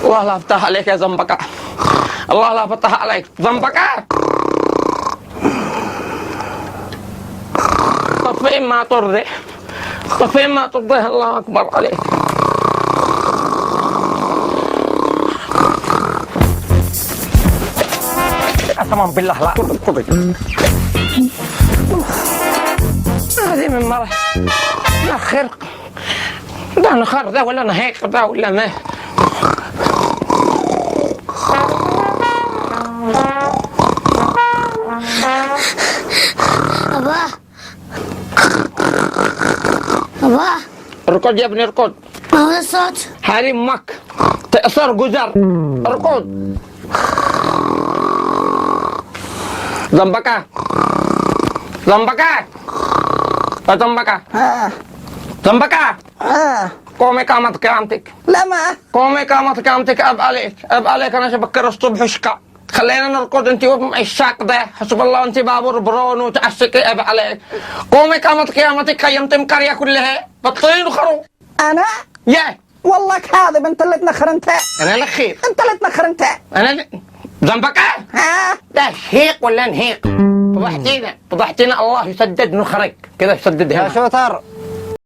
الله لا يفتح عليك يا زنبقة. الله لا يفتح عليك زنبقة. طفين ما ترضي، طفين ما ترضي. الله أكبر عليك. قسما بالله لا ترضي. هذه من مرة لا خير. ده أنا خير ده ولا أنا هيك ده ولا ما. أبا أبا اركض يا ابني اركض. ما هو الصوت؟ هذه أمك تأثر جزر. اركض. زنبقة زنبقة يا زنبقة زنبقة قومي قامت قيامتك. لا ما قومي قامت قيامتك. أب عليك أب عليك. أنا بكر الصبح شقة. خلينا نركض انت الشاق ده. حسب الله انت بابور برون وتعسكي. أب عليك قومي قامت قيامتك. خيمت القرية كلها بطين وخروف. انا يا والله كاذب، انت اللي تنخر انت، انا الاخير. انت اللي تنخر انت. انا ذنبك ها ده هيق ولا نهيق؟ فضحتينا فضحتينا. الله يسدد نخرك كذا يسددها. يا شوتر